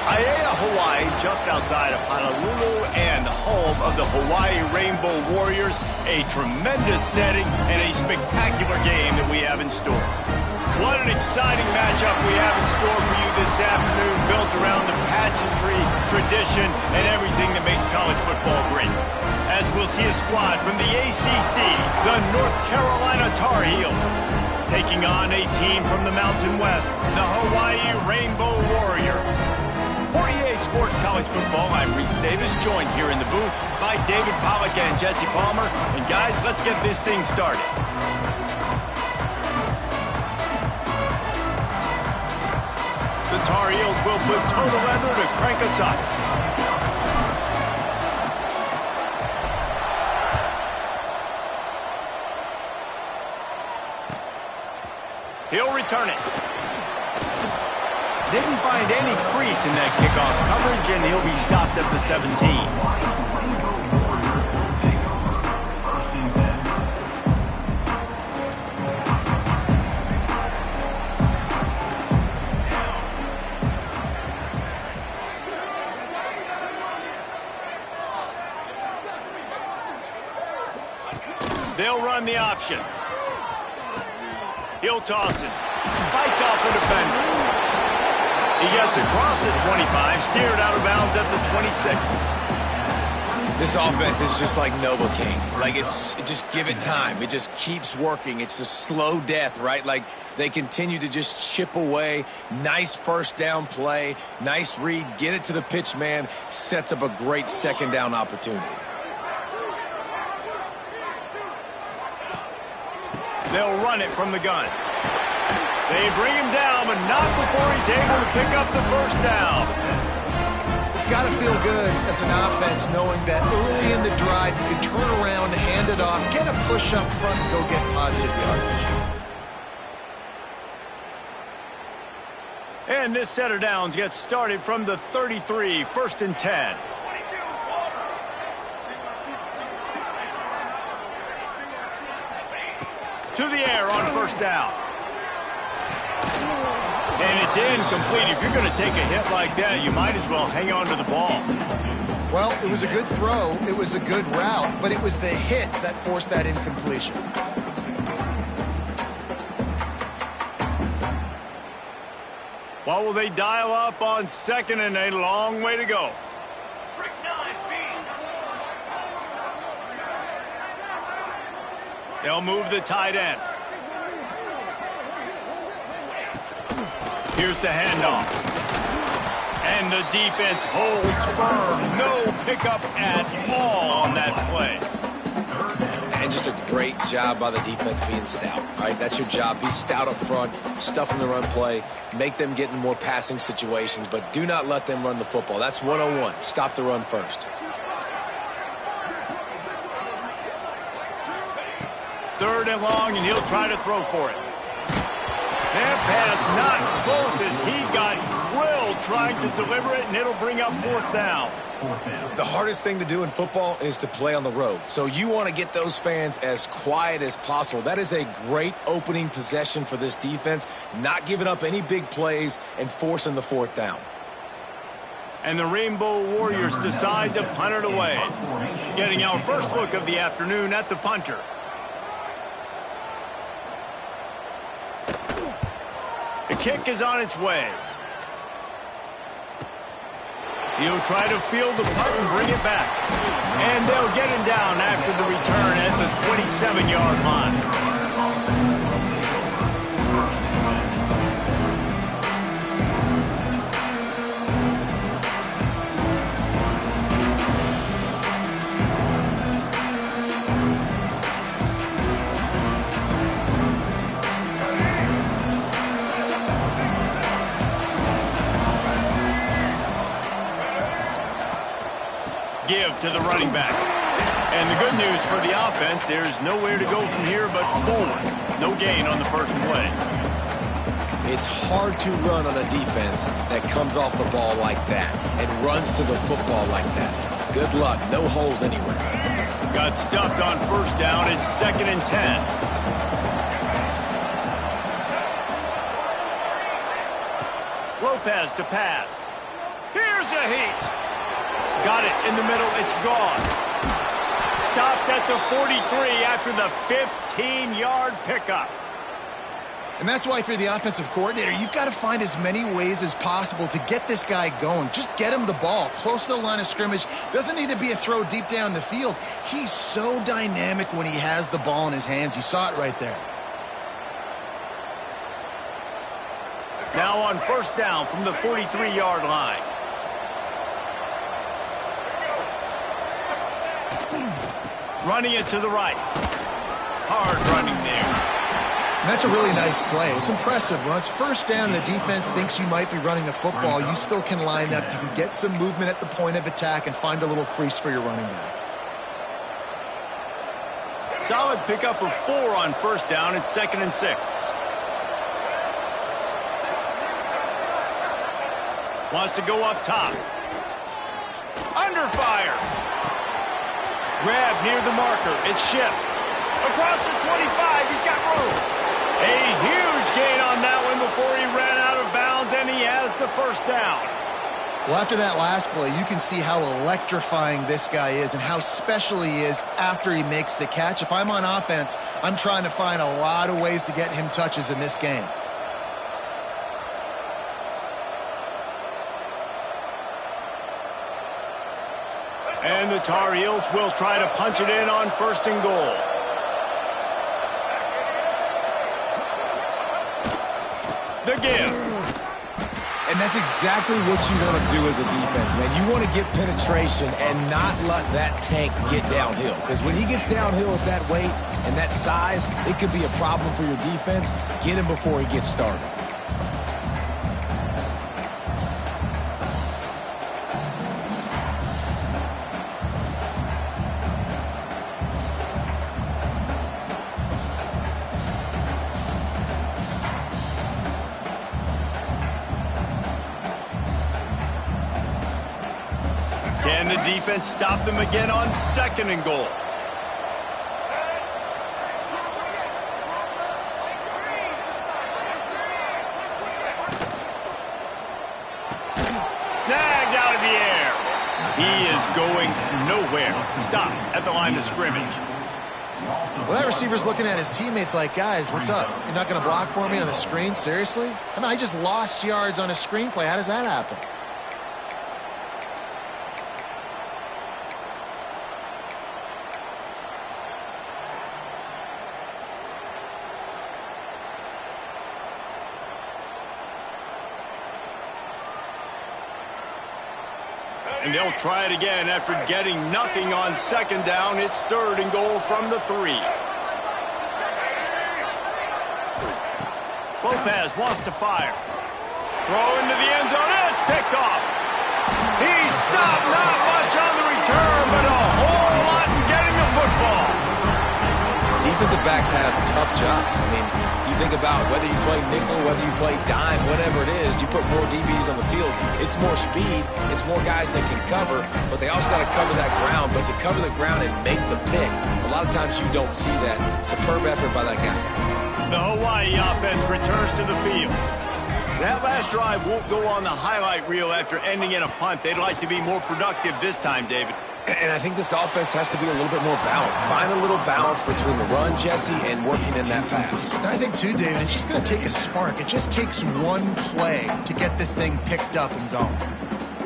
Aiea, Hawaii, just outside of Honolulu and home of the Hawaii Rainbow Warriors. A tremendous setting and a spectacular game that we have in store. What an exciting matchup we have in store for you this afternoon, built around the pageantry, tradition, and everything that makes college football great. As we'll see a squad from the ACC, the North Carolina Tar Heels, taking on a team from the Mountain West, the Hawaii Rainbow Warriors. For EA Sports College Football, I'm Reese Davis, joined here in the booth by David Pollack and Jesse Palmer. And guys, let's get this thing started. The Tar Heels will put toe to leather to crank us up. He'll return it. Didn't find any crease in that kickoff coverage, and he'll be stopped at the 17. They'll run the option. He'll toss it. Fights off the defender. He gets across the 25, steered out of bounds at the 26. This offense is just like Novocaine. Like, just give it time. It just keeps working. It's a slow death, right? Like, they continue to just chip away. Nice first down play. Nice read. Get it to the pitch man. Sets up a great second down opportunity. They'll run it from the gun. They bring him down, but not before he's able to pick up the first down. It's got to feel good as an offense knowing that early in the drive you can turn around, hand it off, get a push up front, and go get positive yardage. And this set of downs gets started from the 33, 1st and 10. To the air on first down. And it's incomplete. If you're going to take a hit like that, you might as well hang on to the ball. Well, it was a good throw. It was a good route, but it was the hit that forced that incompletion. What will they dial up on second and a long way to go? They'll move the tight end. Here's the handoff. And the defense holds firm. No pickup at all on that play. And just a great job by the defense being stout. All right, that's your job. Be stout up front, stuff in the run play, make them get in more passing situations, but do not let them run the football. That's 101. Stop the run first. Third and long, and he'll try to throw for it. That pass not close as he got drilled trying to deliver it, and it'll bring up fourth down. The hardest thing to do in football is to play on the road. So you want to get those fans as quiet as possible. That is a great opening possession for this defense, not giving up any big plays and forcing the fourth down. And the Rainbow Warriors decide to punt it away. Getting our first look of the afternoon at the punter. The kick is on its way. He'll try to field the punt and bring it back. And they'll get him down after the return at the 27-yard line. Give to the running back. And the good news for the offense, there's nowhere to go from here but forward. No gain on the first play. It's hard to run on a defense that comes off the ball like that and runs to the football like that. Good luck. No holes anywhere. Got stuffed on first down. It's 2nd and 10. Lopez to pass. He the heat. Got it in the middle. It's Gauze. Stopped at the 43 after the 15-yard pickup. And that's why, if you're the offensive coordinator, you've got to find as many ways as possible to get this guy going. Just get him the ball close to the line of scrimmage. Doesn't need to be a throw deep down the field. He's so dynamic when he has the ball in his hands. You saw it right there. Now on first down from the 43-yard line. Running it to the right. Hard running there. And that's a really nice play. It's impressive. When it's first down and the defense thinks you might be running a football, you still can line up. You can get some movement at the point of attack and find a little crease for your running back. Solid pickup of 4 on first down. It's 2nd and 6. Wants to go up top. Under fire. Grab near the marker. It's Ship. Across the 25. He's got room. A huge gain on that one before he ran out of bounds, and he has the first down. Well, after that last play, you can see how electrifying this guy is and how special he is after he makes the catch. If I'm on offense, I'm trying to find a lot of ways to get him touches in this game. And the Tar Heels will try to punch it in on 1st and goal. The give. And that's exactly what you want to do as a defense, man. You want to get penetration and not let that tank get downhill. Because when he gets downhill at that weight and that size, it could be a problem for your defense. Get him before he gets started. Can the defense stop them again on 2nd and goal? Snagged out of the air. He is going nowhere. Stop at the line of scrimmage. Well, that receiver's looking at his teammates like, guys, what's up? You're not going to block for me on the screen? Seriously? I mean, I just lost yards on a screenplay. How does that happen? And they'll try it again after getting nothing on 2nd down. It's 3rd and goal from the 3. Lopez wants to fire. Throw into the end zone. It's picked off. He stopped, not much on the return, but a whole lot in getting the football. Defensive backs have tough jobs. I mean, you think about whether you play nickel, whether you play dime, whatever it is, you put more DBs on the field. It's more speed. It's more guys that can cover, but they also got to cover that ground. But to cover the ground and make the pick, a lot of times you don't see that. Superb effort by that guy. The Hawaii offense returns to the field. That last drive won't go on the highlight reel after ending in a punt. They'd like to be more productive this time, David. And I think this offense has to be a little bit more balanced. Find a little balance between the run, Jesse, and working in that pass. And I think, too, David, it's just going to take a spark. It just takes one play to get this thing picked up and going.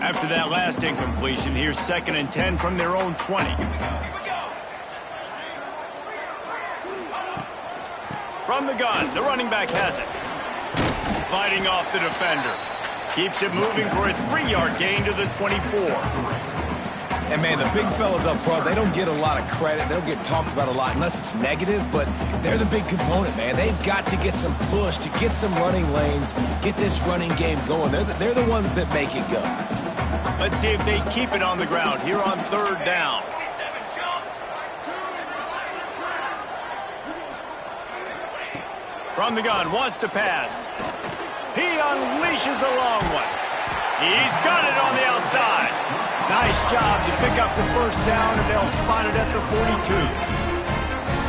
After that last incompletion, here's 2nd and 10 from their own 20. From the gun, the running back has it. Fighting off the defender. Keeps it moving for a 3-yard gain to the 24. And, man, the big fellas up front, they don't get a lot of credit. They don't get talked about a lot unless it's negative, but they're the big component, man. They've got to get some push, to get some running lanes, get this running game going. They're the ones that make it go. Let's see if they keep it on the ground here on 3rd down. From the gun, wants to pass. He unleashes a long one. He's got it on the outside. Nice job to pick up the first down, and they'll spot it at the 42.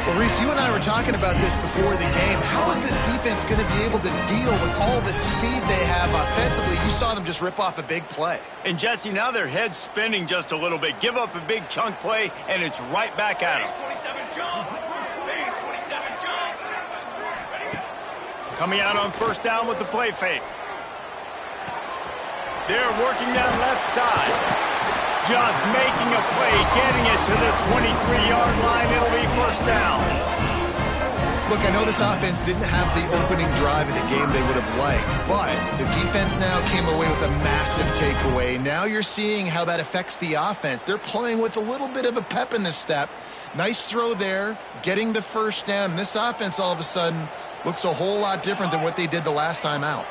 Well, Reese, you and I were talking about this before the game. How is this defense going to be able to deal with all the speed they have offensively? You saw them just rip off a big play. And, Jesse, now their head's spinning just a little bit. Give up a big chunk play, and it's right back at them. Coming out on first down with the play fake. They're working that left side. Just making a play, getting it to the 23-yard line. It'll be first down. Look, I know this offense didn't have the opening drive of the game they would have liked, but the defense now came away with a massive takeaway. Now you're seeing how that affects the offense. They're playing with a little bit of a pep in the step. Nice throw there, getting the first down. And this offense all of a sudden looks a whole lot different than what they did the last time out.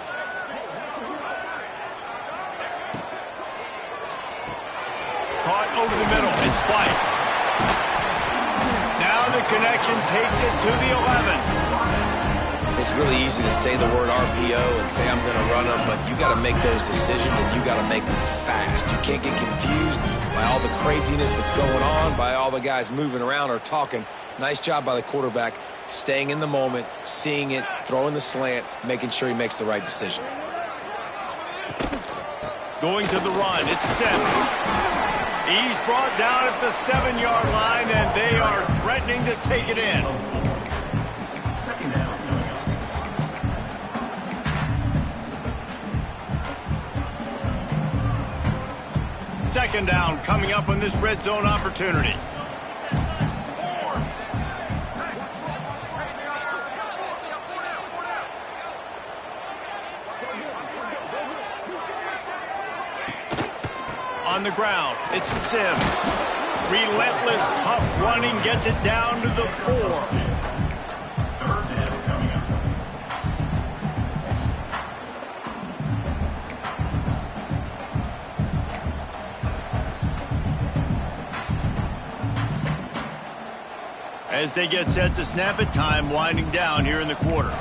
Caught over the middle. It's White. Now the connection takes it to the 11. It's really easy to say the word RPO and say I'm going to run them, but you got to make those decisions and you got to make them fast. You can't get confused by all the craziness that's going on, by all the guys moving around or talking. Nice job by the quarterback, staying in the moment, seeing it, throwing the slant, making sure he makes the right decision. Going to the run. It's Sims. He's brought down at the 7-yard line, and they are threatening to take it in. Second down coming up on this red zone opportunity. On the ground, it's Sims. Relentless, tough running, gets it down to the 4. As they get set to snap it, time winding down here in the quarter.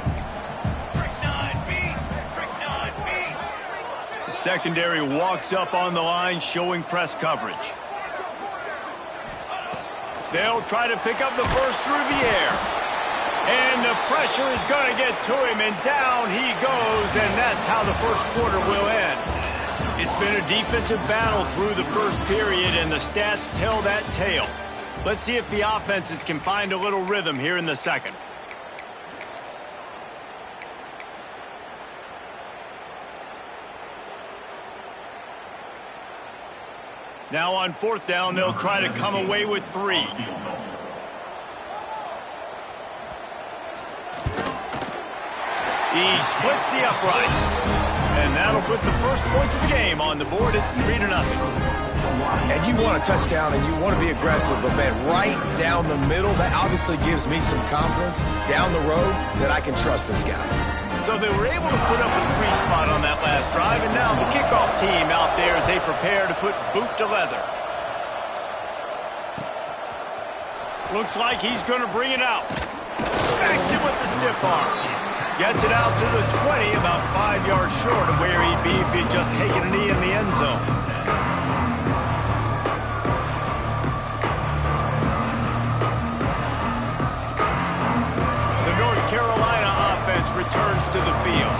Secondary walks up on the line, showing press coverage. They'll try to pick up the first through the air. And the pressure is going to get to him, and down he goes, and that's how the first quarter will end. It's been a defensive battle through the first period, and the stats tell that tale. Let's see if the offenses can find a little rhythm here in the second. Now on fourth down, they'll try to come away with 3. He splits the upright. And that'll put the first points of the game on the board. It's 3-0. And you want a touchdown and you want to be aggressive, but man, right down the middle, that obviously gives me some confidence down the road that I can trust this guy. So they were able to put up a 3 spot on that last drive, and now the kickoff team out there as they prepare to put boot to leather. Looks like he's going to bring it out. Smacks it with the stiff arm. Gets it out to the 20, about 5 yards short of where he'd be if he'd just taken a knee in the end zone. The North Carolina offense returns to the field.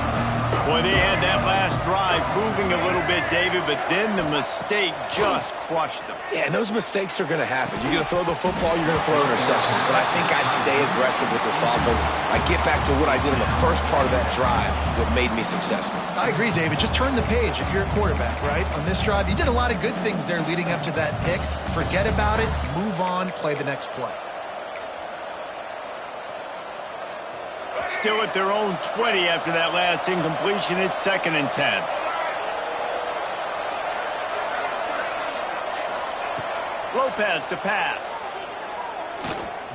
Boy, they had that last drive moving a little bit, David, but then the mistake just crushed them. Yeah, and those mistakes are going to happen. You're going to throw the football, you're going to throw interceptions, but I think I stay aggressive with this offense. I get back to what I did in the first part of that drive that made me successful. I agree, David. Just turn the page if you're a quarterback, right? On this drive, you did a lot of good things there leading up to that pick. Forget about it, move on, play the next play. Still at their own 20 after that last incompletion. It's 2nd and 10. Lopez to pass.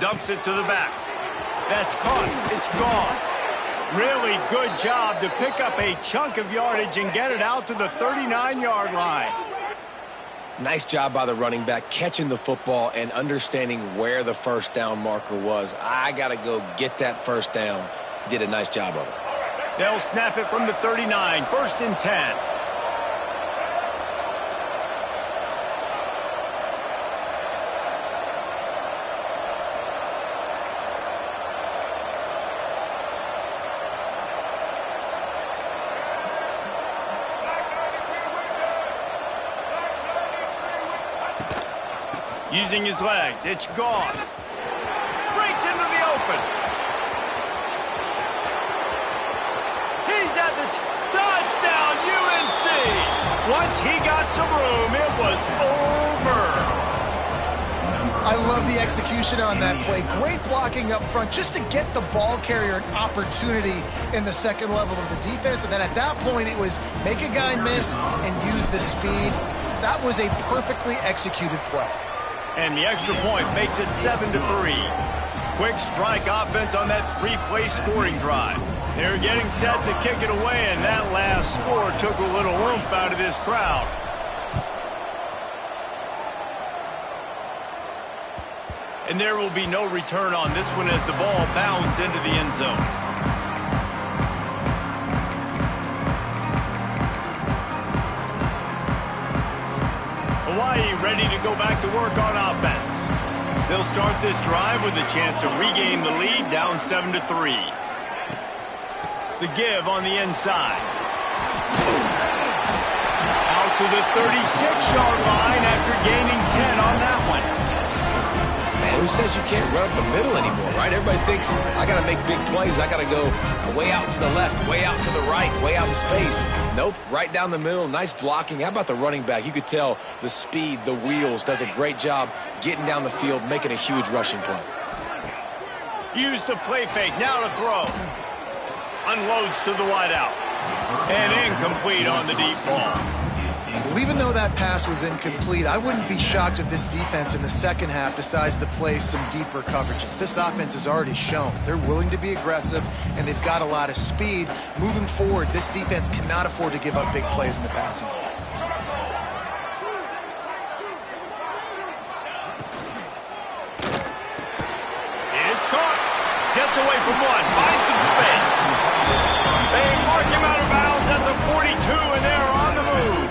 Dumps it to the back. That's caught. It's gone. Really good job to pick up a chunk of yardage and get it out to the 39-yard line. Nice job by the running back, catching the football and understanding where the first down marker was. I got to go get that first down. He did a nice job of it. They'll snap it from the 39, 1st and 10. Using his legs, it's Gauze. Breaks into the open. He's at the touchdown, UNC! Once he got some room, it was over. I love the execution on that play. Great blocking up front just to get the ball carrier an opportunity in the second level of the defense. And then at that point, it was make a guy miss and use the speed. That was a perfectly executed play. And the extra point makes it 7-3. Quick strike offense on that three-play scoring drive. They're getting set to kick it away, and that last score took a little oomph out of this crowd. And there will be no return on this one as the ball bounds into the end zone. Hawaii ready to go back to work on offense. They'll start this drive with a chance to regain the lead, down 7-3. The give on the inside. Out to the 36-yard line after gaining 10 on that one. Who says you can't run up the middle anymore, right? Everybody thinks, I got to make big plays. I got to go way out to the left, way out to the right, way out in space. Nope, right down the middle. Nice blocking. How about the running back? You could tell the speed, the wheels, does a great job getting down the field, making a huge rushing play. Use the play fake. Now to throw. Unloads to the wideout. And incomplete on the deep ball. Well, even though that pass was incomplete, I wouldn't be shocked if this defense in the second half decides to play some deeper coverages. This offense has already shown they're willing to be aggressive, and they've got a lot of speed. Moving forward, this defense cannot afford to give up big plays in the passing game. It's caught. Gets away from one. Finds some space. They mark him out of bounds at the 42, and they're on the move.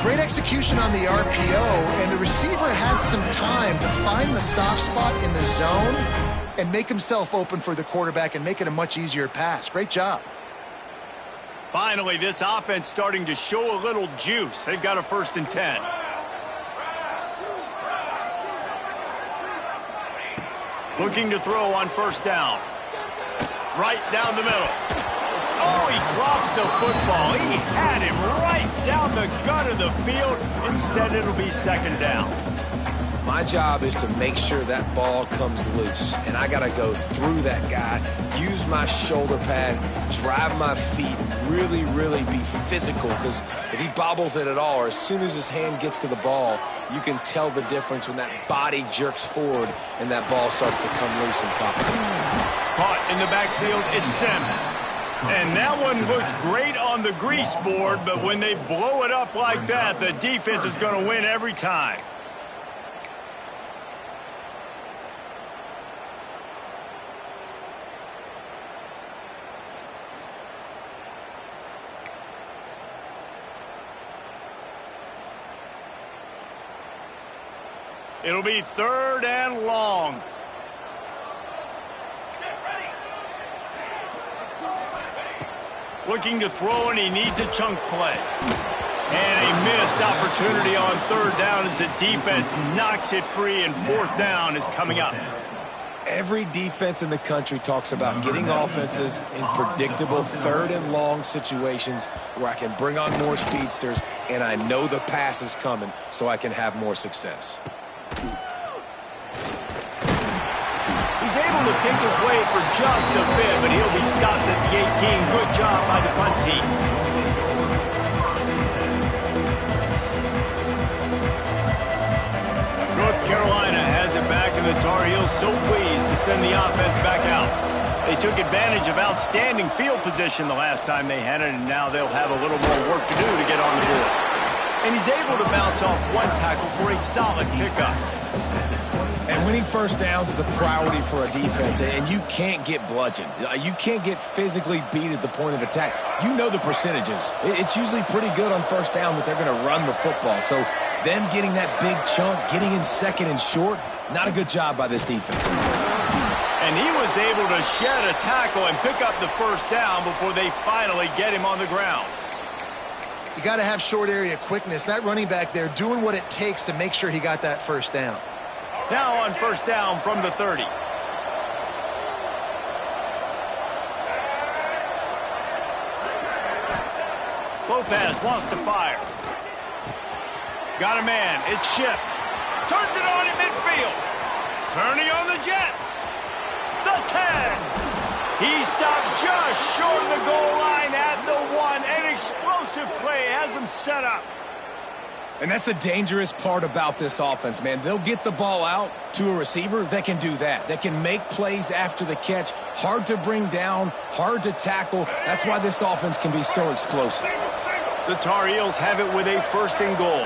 Great execution on the RPO, and the receiver had some time to find the soft spot in the zone and make himself open for the quarterback and make it a much easier pass. Great job. Finally, this offense starting to show a little juice. They've got a 1st and 10. Looking to throw on 1st down. Right down the middle. Oh, he drops the football. He had him right down the gut of the field. Instead, it'll be 2nd down. My job is to make sure that ball comes loose, and I got to go through that guy, use my shoulder pad, drive my feet, really, really be physical, because if he bobbles it at all, or as soon as his hand gets to the ball, you can tell the difference when that body jerks forward and that ball starts to come loose and pop. Caught in the backfield, it's Sims. And that one looked great on the grease board, but when they blow it up like that, the defense is going to win every time. It'll be 3rd and long. Looking to throw, and he needs a chunk play. And a missed opportunity on 3rd down as the defense knocks it free, and 4th down is coming up. Every defense in the country talks about getting offenses in predictable 3rd and long situations where I can bring on more speedsters, and I know the pass is coming, so I can have more success. He's able to pick his way for just a bit, but he'll be stopped at the 18. Good job by the punt team. North Carolina has it back, and the Tar Heels so pleased to send the offense back out. They took advantage of outstanding field position the last time they had it, and now they'll have a little more work to do to get on the board. And he's able to bounce off one tackle for a solid pickup. And winning 1st downs is a priority for a defense, and you can't get bludgeoned. You can't get physically beat at the point of attack. You know the percentages. It's usually pretty good on 1st down that they're going to run the football. So them getting that big chunk, getting in 2nd and short, not a good job by this defense. And he was able to shed a tackle and pick up the 1st down before they finally get him on the ground. You got to have short area quickness. That running back there doing what it takes to make sure he got that first down. Now on first down from the 30. Lopez wants to fire. Got a man. It's Ship. Turns it on in midfield. Turning on the Jets. The 10. He stopped just short of the goal line at the 1. An explosive play has him set up. And that's the dangerous part about this offense, man. They'll get the ball out to a receiver that can do that. That can make plays after the catch. Hard to bring down, hard to tackle. That's why this offense can be so explosive. The Tar Heels have it with a first and goal.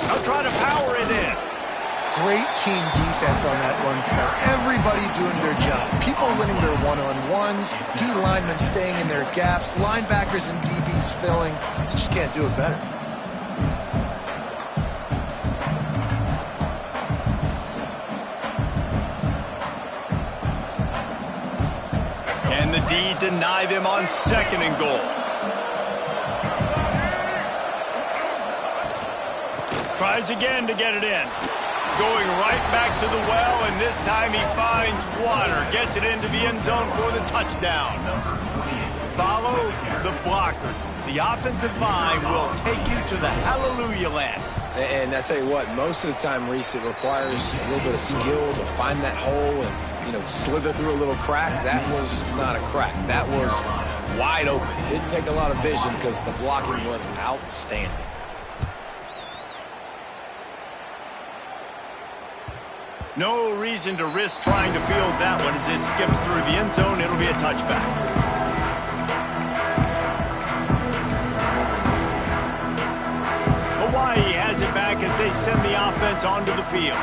They'll try to power it in. Great team defense on that run play. Everybody doing their job. People winning their one-on-ones, D linemen staying in their gaps, linebackers and DBs filling. You just can't do it better. And the D deny them on second and goal. Tries again to get it in. Going right back to the well, and this time he finds water. Gets it into the end zone for the touchdown. Follow the blockers. The offensive line will take you to the hallelujah land. And I tell you what, most of the time, Reese, it requires a little bit of skill to find that hole and, you know, slither through a little crack. That was not a crack. That was wide open. Didn't take a lot of vision because the blocking was outstanding. No reason to risk trying to field that one as it skips through the end zone. It'll be a touchback. Hawaii has it back as they send the offense onto the field.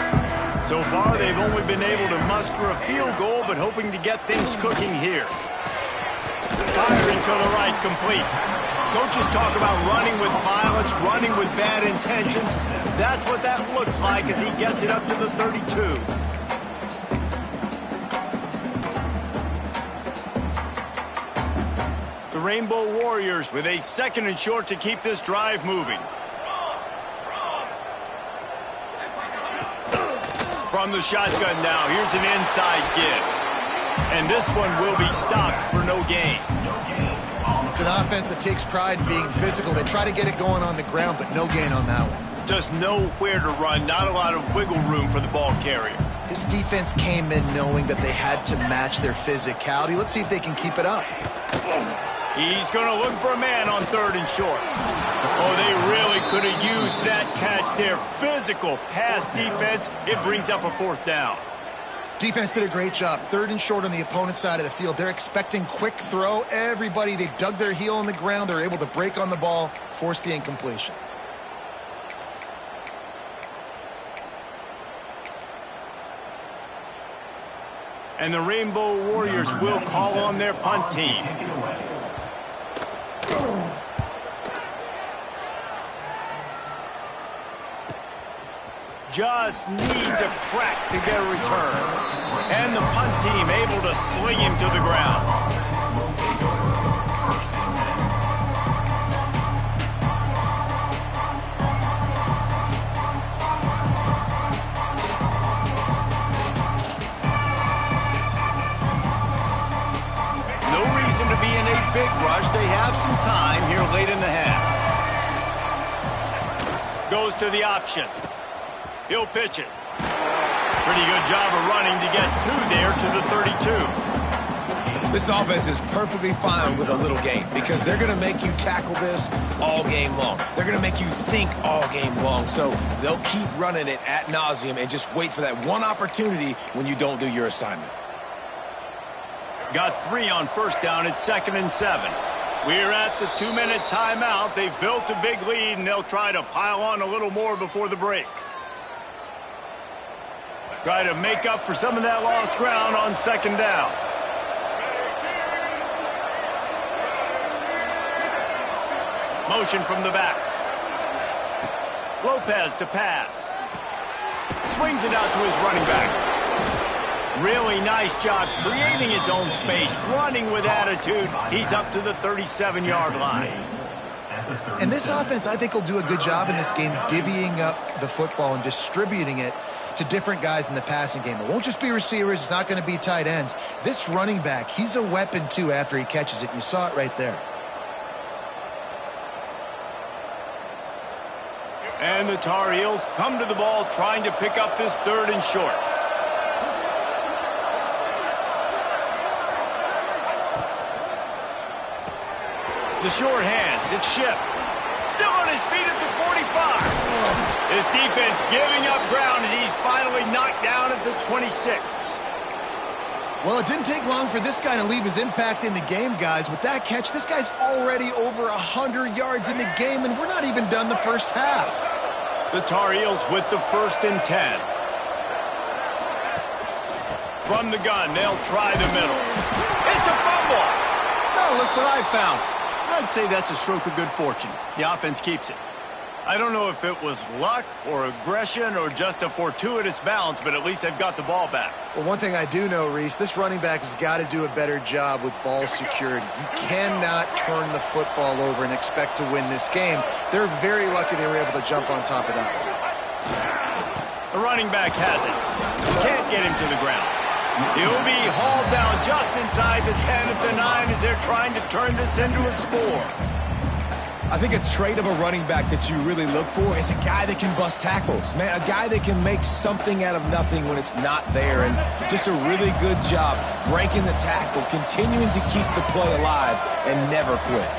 So far, they've only been able to muster a field goal, but hoping to get things cooking here. Firing to the right, complete. Coaches talk about running with violence, running with bad intentions. That's what that looks like as he gets it up to the 32. The Rainbow Warriors with a second and short to keep this drive moving. From the shotgun now, here's an inside give. And this one will be stopped for no gain. It's an offense that takes pride in being physical. They try to get it going on the ground, but no gain on that one. Just nowhere to run, not a lot of wiggle room for the ball carrier. This defense came in knowing that they had to match their physicality. Let's see if they can keep it up. He's going to look for a man on third and short. Oh, they really could have used that catch there. Physical pass defense. It brings up a fourth down. Defense did a great job. Third and short on the opponent's side of the field. They're expecting quick throw. Everybody, they dug their heel in the ground. They're able to break on the ball, force the incompletion. And the Rainbow Warriors will call on their punt team. Just needs a crack to get a return. And the punt team able to sling him to the ground. No reason to be in a big rush. They have some time here late in the half. Goes to the option. He'll pitch it. Pretty good job of running to get two there to the 32. This offense is perfectly fine with a little game because they're going to make you tackle this all game long. They're going to make you think all game long. So they'll keep running it ad nauseum and just wait for that one opportunity when you don't do your assignment. Got 3 on first down at 2nd and 7. We're at the 2-minute timeout. They've built a big lead, and they'll try to pile on a little more before the break. Try to make up for some of that lost ground on 2nd down. Motion from the back. Lopez to pass. Swings it out to his running back. Really nice job creating his own space, running with attitude. He's up to the 37-yard line. And this offense, I think, will do a good job in this game divvying up the football and distributing it to different guys in the passing game. It won't just be receivers. It's not going to be tight ends. This running back, he's a weapon, too, after he catches it. You saw it right there. And the Tar Heels come to the ball trying to pick up this 3rd and short. The short hands, it's Ship. Still on his feet at the 45. His defense giving up ground as he's finally knocked down at the 26. Well, it didn't take long for this guy to leave his impact in the game, guys. With that catch, this guy's already over 100 yards in the game, and we're not even done the first half. The Tar Heels with the 1st and 10. From the gun, they'll try the middle. It's a fumble. Oh, look what I found. I'd say that's a stroke of good fortune. The offense keeps it. I don't know if it was luck or aggression or just a fortuitous bounce, but at least they've got the ball back. Well, one thing I do know, Reese, this running back has got to do a better job with ball security. You cannot turn the football over and expect to win this game. They're very lucky they were able to jump on top of that one. The running back has it. Can't get him to the ground. He'll be hauled down just inside the 10 at the 9 as they're trying to turn this into a score. I think a trait of a running back that you really look for is a guy that can bust tackles. Man, a guy that can make something out of nothing when it's not there. And just a really good job breaking the tackle, continuing to keep the play alive, and never quit.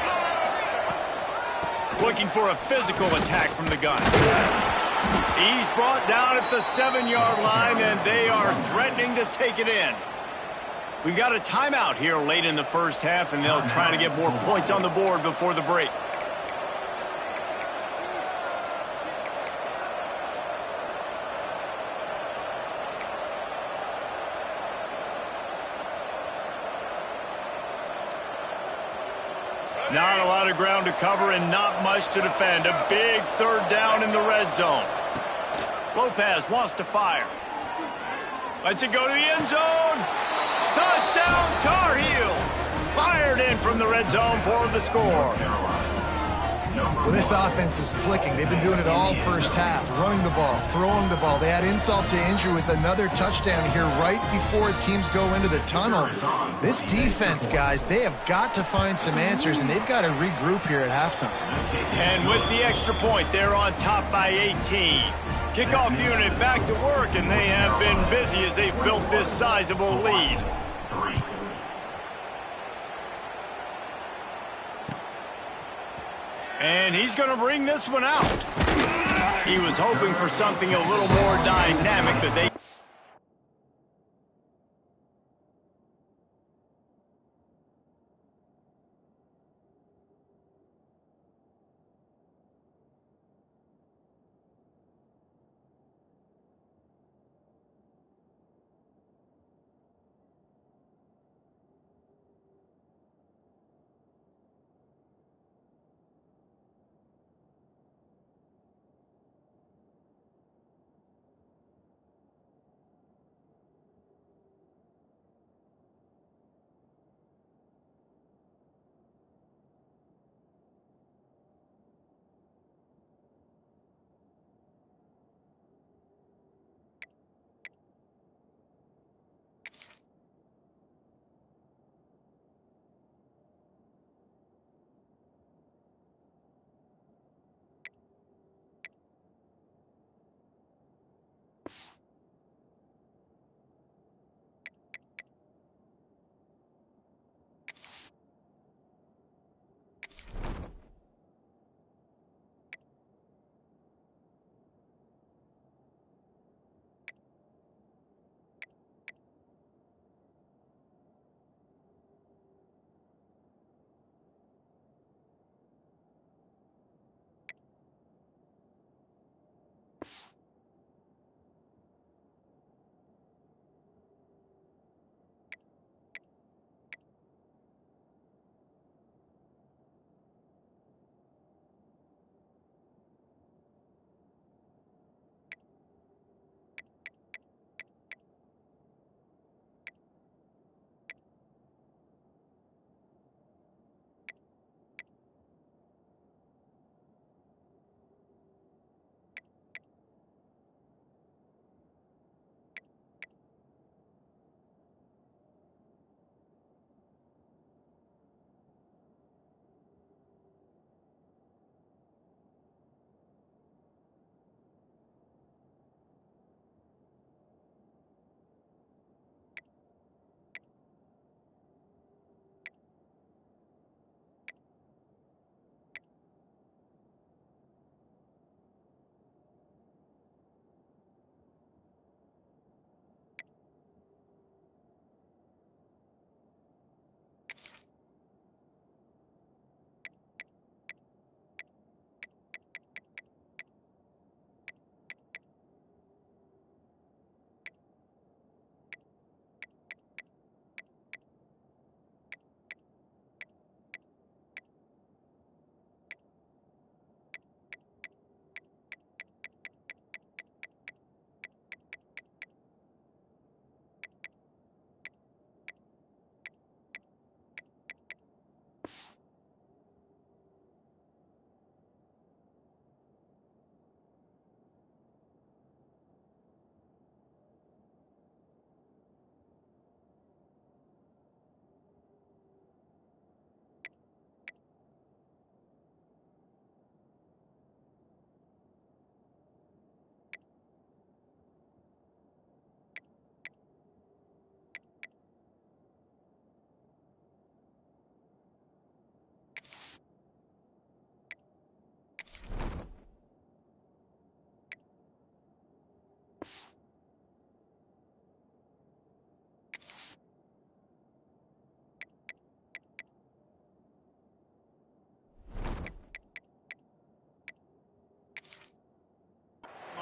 Looking for a physical attack from the gun. He's brought down at the 7-yard line, and they are threatening to take it in. We got a timeout here late in the first half, and they'll try to get more points on the board before the break. Not a lot of ground to cover and not much to defend. A big 3rd down in the red zone. Lopez wants to fire. Lets it go to the end zone. Touchdown, Tar Heels. Fired in from the red zone for the score. Well, this offense is clicking. They've been doing it all first half, running the ball, throwing the ball. They add insult to injury with another touchdown here right before teams go into the tunnel. This defense, guys, they have got to find some answers, and they've got to regroup here at halftime. And with the extra point, they're on top by 18. Kickoff unit back to work, and they have been busy as they've built this sizable lead. And he's going to bring this one out. He was hoping for something a little more dynamic, but they...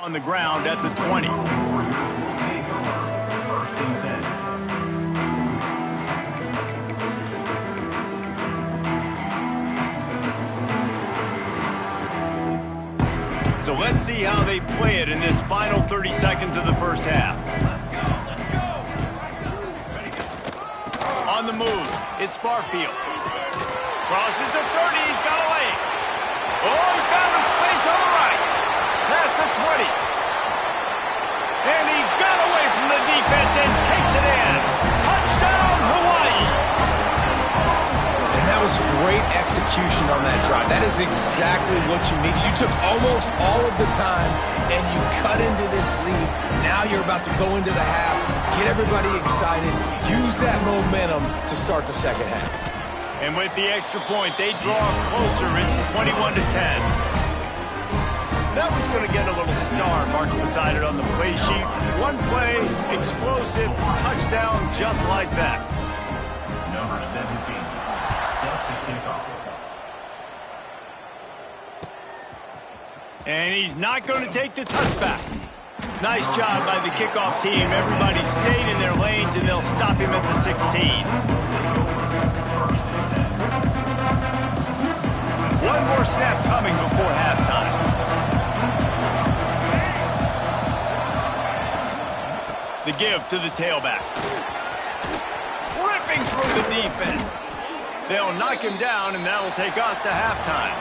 On the ground at the 20. So let's see how they play it in this final 30 seconds of the first half. On the move, it's Barfield. Crosses the 30, he's got a lane. Oh, he found a space on the right. Past the 20. And he got away from the defense and takes it in. Touchdown, Hawaii. And that was great execution on that drive. That is exactly what you needed. You took almost all of the time, and you cut into this lead. Now you're about to go into the half, get everybody excited, use that momentum to start the second half. And with the extra point, they draw closer. It's 21-10. That one's going to get a little star marked beside it on the play sheet. One play, explosive, touchdown, just like that. Number 17 sets a kickoff. And he's not going to take the touchback. Nice job by the kickoff team. Everybody stayed in their lanes, and they'll stop him at the 16. One more snap coming before halftime. The give to the tailback. Ripping through the defense. They'll knock him down, and that'll take us to halftime.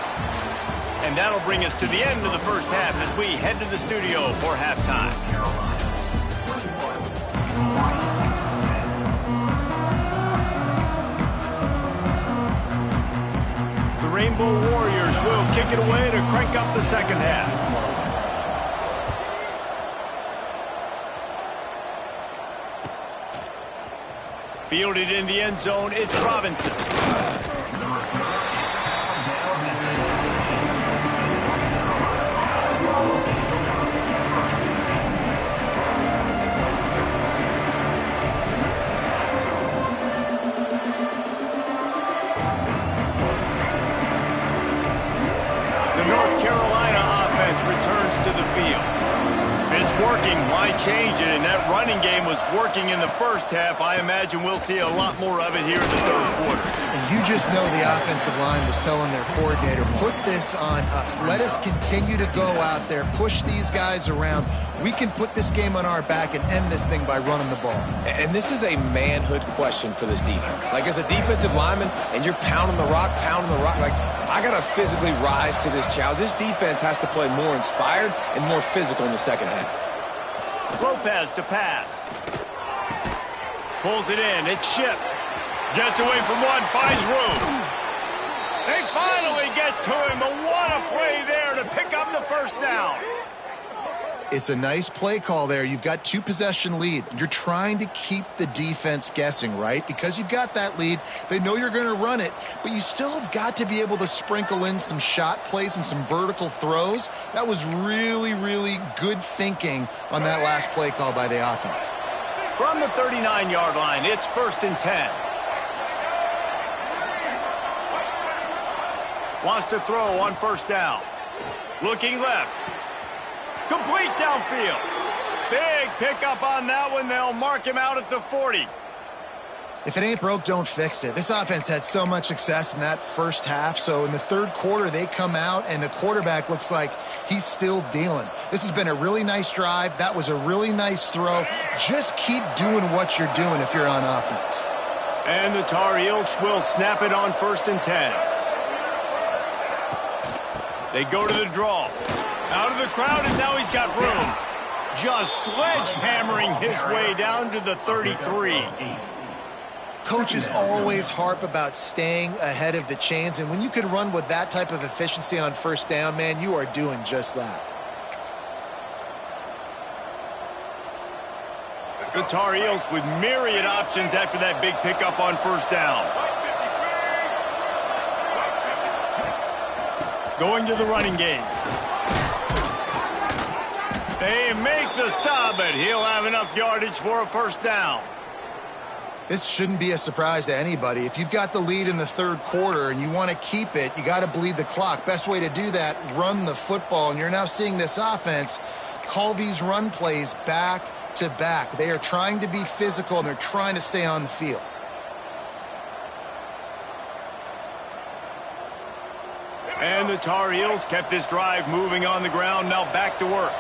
And that'll bring us to the end of the first half as we head to the studio for halftime. The Rainbow Warriors will kick it away to crank up the second half. Fielded in the end zone, it's Robinson. The North Carolina offense returns to the field. If it's working, why change it? And that running game was working in the first half. I imagine we'll see a lot more of it here in the third quarter. And you just know the offensive line was telling their coordinator, put this on us. Let us continue to go out there, push these guys around. We can put this game on our back and end this thing by running the ball. And this is a manhood question for this defense. Like, as a defensive lineman, and you're pounding the rock, like, I got to physically rise to this challenge. This defense has to play more inspired and more physical in the second half. Lopez to pass. Pulls it in. It's Ship. Gets away from one. Finds room. They finally get to him. But what a play there to pick up the first down. It's a nice play call there. You've got 2-possession lead. You're trying to keep the defense guessing, right? Because you've got that lead. They know you're going to run it, but you still have got to be able to sprinkle in some shot plays and some vertical throws. That was really, really good thinking on that last play call by the offense. From the 39-yard line, it's 1st and 10. Wants to throw on first down. Looking left. Complete downfield. Big pickup on that one. They'll mark him out at the 40. If it ain't broke, don't fix it. This offense had so much success in that first half, so in the third quarter, they come out, and the quarterback looks like he's still dealing. This has been a really nice drive. That was a really nice throw. Just keep doing what you're doing if you're on offense. And the Tar Heels will snap it on 1st and 10. They go to the draw. Out of the crowd, and now he's got room. Just sledgehammering his way down to the 33. Coaches always harp about staying ahead of the chains, and when you can run with that type of efficiency on first down, man, you are doing just that. The Tar Heels with myriad options after that big pickup on first down. Going to the running game. They make the stop, but he'll have enough yardage for a first down. This shouldn't be a surprise to anybody. If you've got the lead in the third quarter and you want to keep it, you got to bleed the clock. Best way to do that, run the football. And you're now seeing this offense call these run plays back to back. They are trying to be physical, and they're trying to stay on the field. And the Tar Heels kept this drive moving on the ground. Now back to work.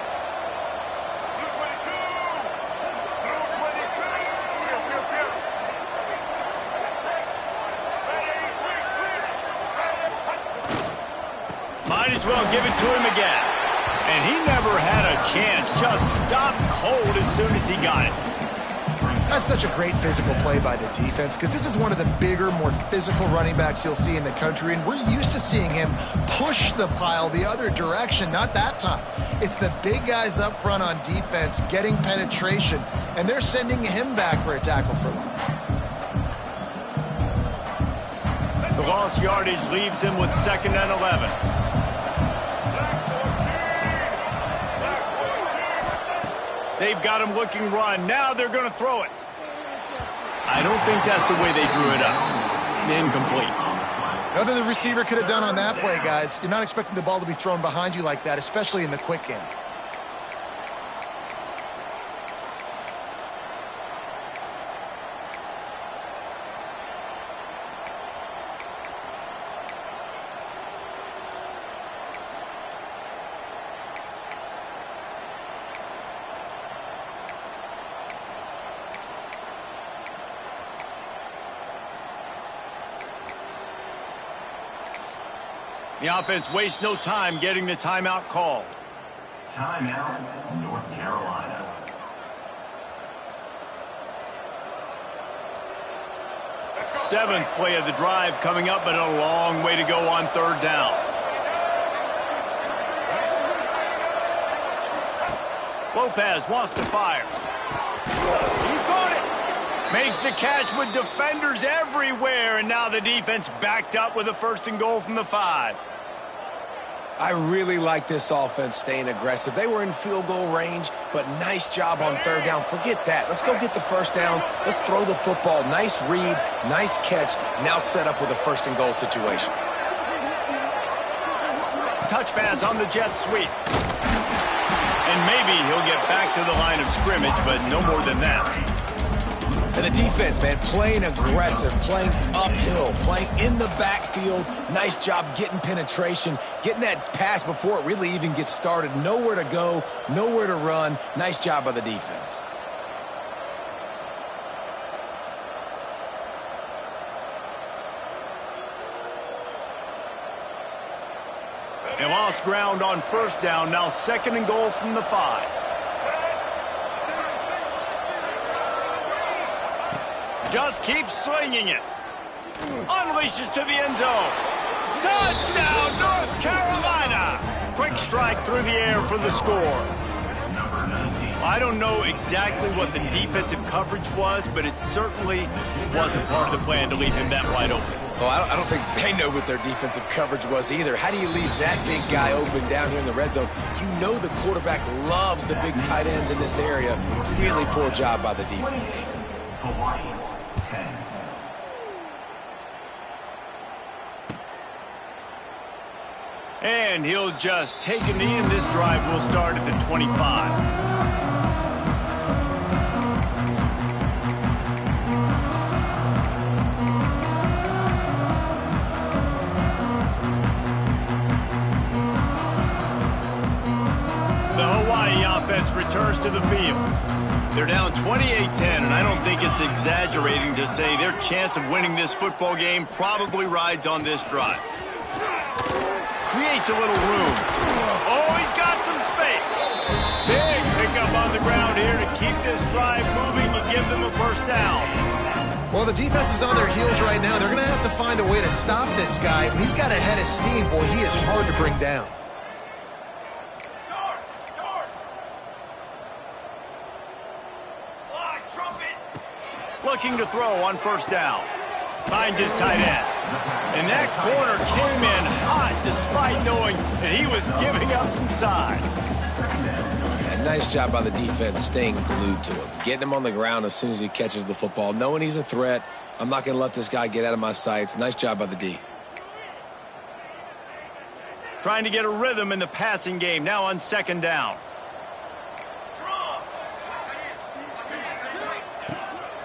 Might as well give it to him again. And he never had a chance. Just stopped cold as soon as he got it. That's such a great physical play by the defense, because this is one of the bigger, more physical running backs you'll see in the country, and we're used to seeing him push the pile the other direction. Not that time. It's the big guys up front on defense getting penetration, and they're sending him back for a tackle for loss. The lost yardage leaves him with 2nd and 11. They've got him looking run. Now they're going to throw it. I don't think that's the way they drew it up. Incomplete. Nothing the receiver could have done on that play, guys. You're not expecting the ball to be thrown behind you like that, especially in the quick game. The offense wastes no time getting the timeout called. Timeout, North Carolina. Seventh play of the drive coming up, but a long way to go on 3rd down. Lopez wants to fire. He caught it. Makes the catch with defenders everywhere, and now the defense backed up with a 1st and goal from the 5. I really like this offense staying aggressive. They were in field goal range, but nice job on 3rd down. Forget that. Let's go get the 1st down. Let's throw the football. Nice read, nice catch. Now set up with a 1st and goal situation. Touch pass on the jet sweep. And maybe he'll get back to the line of scrimmage, but no more than that. And the defense, man, playing aggressive, playing uphill, playing in the backfield. Nice job getting penetration, getting that pass before it really even gets started. Nowhere to go, nowhere to run. Nice job by the defense. They lost ground on 1st down. Now 2nd and goal from the 5. Just keeps swinging it. Unleashes to the end zone. Touchdown, North Carolina! Quick strike through the air for the score. I don't know exactly what the defensive coverage was, but it certainly wasn't part of the plan to leave him that wide open. Well, I don't think they know what their defensive coverage was either. How do you leave that big guy open down here in the red zone? You know the quarterback loves the big tight ends in this area. Really poor job by the defense. Hawaii, 10. And he'll just take a knee, and this drive will start at the 25. Returns to the field. They're down 28-10, and I don't think it's exaggerating to say their chance of winning this football game probably rides on this drive. Creates a little room. Oh, he's got some space. Big pickup on the ground here to keep this drive moving and give them a 1st down. Well, the defense is on their heels right now. They're going to have to find a way to stop this guy. When he's got a head of steam, boy, he is hard to bring down. Looking to throw on 1st down. Finds his tight end. And that corner came in hot despite knowing that he was giving up some size. And nice job by the defense staying glued to him. Getting him on the ground as soon as he catches the football. Knowing he's a threat. I'm not going to let this guy get out of my sights. Nice job by the D. Trying to get a rhythm in the passing game. Now on 2nd down.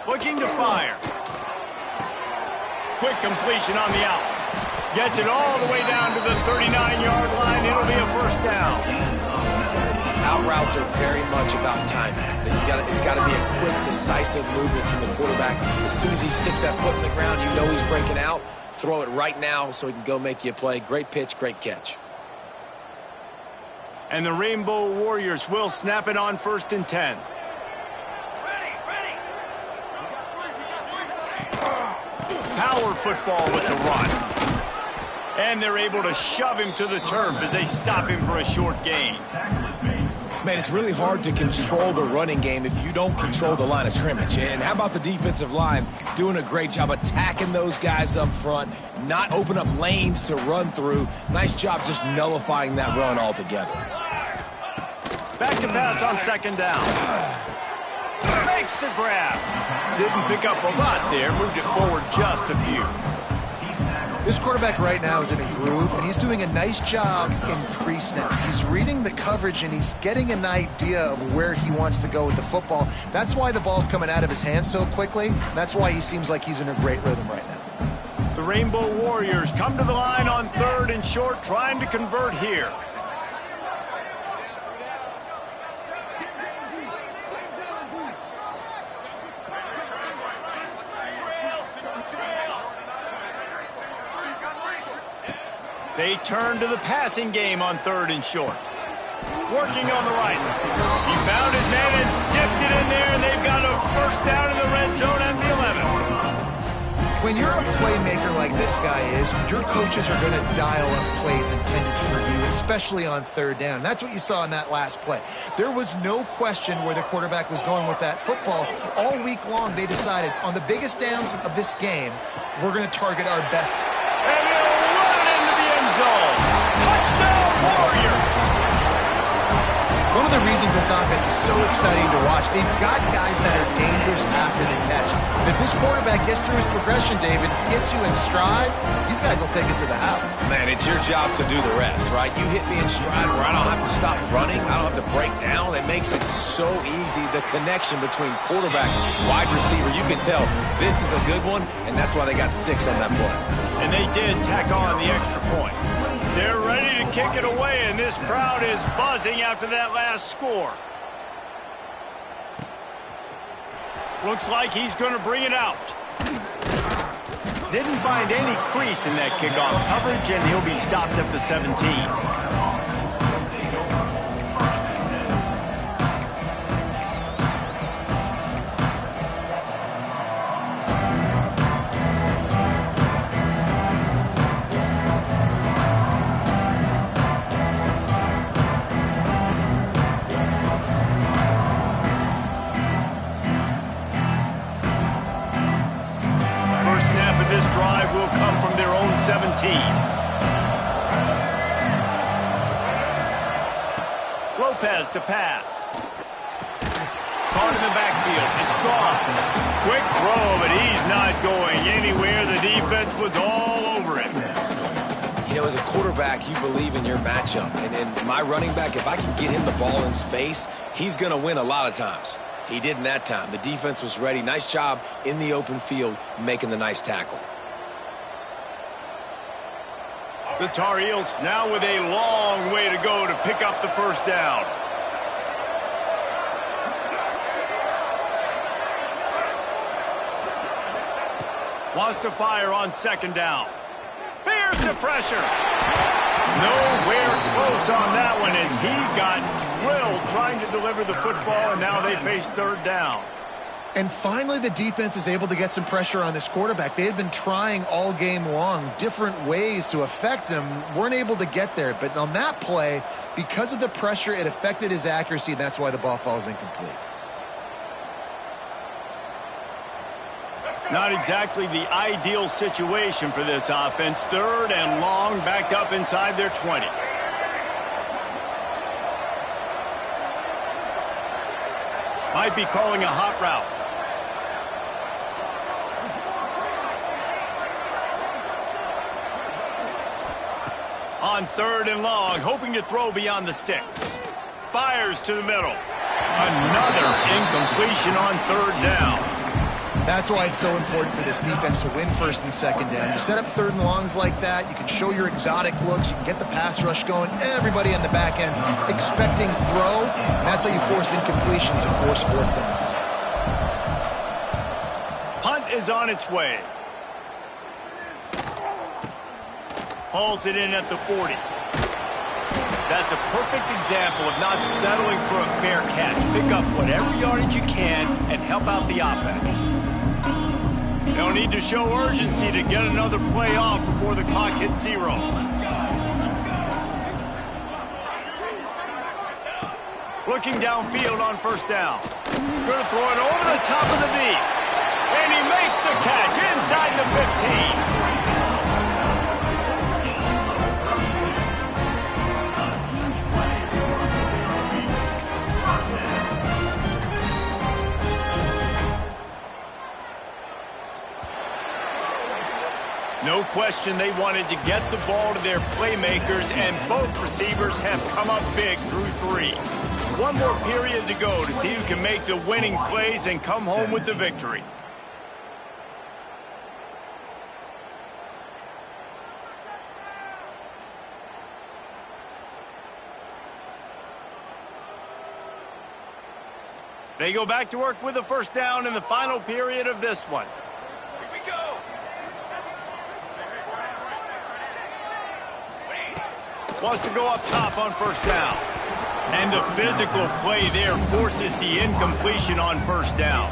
Looking to fire. Quick completion on the out. Gets it all the way down to the 39-yard line. It'll be a first down. Out routes are very much about timing. It's got to be a quick, decisive movement from the quarterback. As soon as he sticks that foot in the ground, you know he's breaking out. Throw it right now so he can go make you a play. Great pitch, great catch. And the Rainbow Warriors will snap it on 1st and 10. Power football with the run. And they're able to shove him to the turf as they stop him for a short gain. Man, it's really hard to control the running game if you don't control the line of scrimmage. And how about the defensive line doing a great job attacking those guys up front, not open up lanes to run through. Nice job just nullifying that run altogether. Back to pass on 2nd down. Makes the grab. Didn't pick up a lot there. Moved it forward just a few. This quarterback right now is in a groove, and he's doing a nice job in pre-snap. He's reading the coverage, and he's getting an idea of where he wants to go with the football. That's why the ball's coming out of his hands so quickly. That's why he seems like he's in a great rhythm right now. The Rainbow Warriors come to the line on 3rd and short, trying to convert here. They turn to the passing game on 3rd and short. Working on the right. He found his man and zipped it in there, and they've got a first down in the red zone at the 11. When you're a playmaker like this guy is, your coaches are going to dial up plays intended for you, especially on 3rd down. That's what you saw in that last play. There was no question where the quarterback was going with that football. All week long, they decided on the biggest downs of this game, we're going to target our best. And he'll run it into the end zone. Touchdown, Warriors! One of the reasons this offense is so exciting to watch, they've got guys that are dangerous after the catch. And if this quarterback gets through his progression, David, hits you in stride, these guys will take it to the house. Man, it's your job to do the rest, right? You hit me in stride where I don't have to stop running. I don't have to break down. It makes it so easy. The connection between quarterback and wide receiver, you can tell this is a good one, and that's why they got 6 on that play. And they did tack on the extra point. They're ready to kick it away, and this crowd is buzzing after that last score. Looks like he's going to bring it out. Didn't find any crease in that kickoff coverage, and he'll be stopped at the 17. This drive will come from their own 17. Lopez to pass. Caught in the backfield. It's gone. Quick throw, but he's not going anywhere. The defense was all over him. You know, as a quarterback, you believe in your matchup. And in my running back, if I can get him the ball in space, he's going to win a lot of times. He didn't that time. The defense was ready. Nice job in the open field making the nice tackle. The Tar Heels now with a long way to go to pick up the first down. Wants to fire on 2nd down. Here's the pressure. Nowhere close on that one as he got drilled trying to deliver the football, and now they face 3rd down. And finally, the defense is able to get some pressure on this quarterback. They had been trying all game long different ways to affect him, weren't able to get there. But on that play, because of the pressure, it affected his accuracy, and that's why the ball falls incomplete. Not exactly the ideal situation for this offense. 3rd and long, backed up inside their 20. Might be calling a hot route. On 3rd and long, hoping to throw beyond the sticks. Fires to the middle. Another incompletion on 3rd down. That's why it's so important for this defense to win first and second down. You set up third and longs like that, you can show your exotic looks, you can get the pass rush going, everybody on the back end expecting throw, and that's how you force incompletions and force fourth downs. Punt is on its way. Hauls it in at the 40. That's a perfect example of not settling for a fair catch. Pick up whatever yardage you can and help out the offense. They'll need to show urgency to get another play off before the clock hits 0. Looking downfield on first down. Going to throw it over the top of the deep. And he makes the catch inside the 15. No question they wanted to get the ball to their playmakers, and both receivers have come up big through 3. One more period to go to see who can make the winning plays and come home with the victory. They go back to work with a first down in the final period of this one. Wants to go up top on first down. And the physical play there forces the incompletion on first down.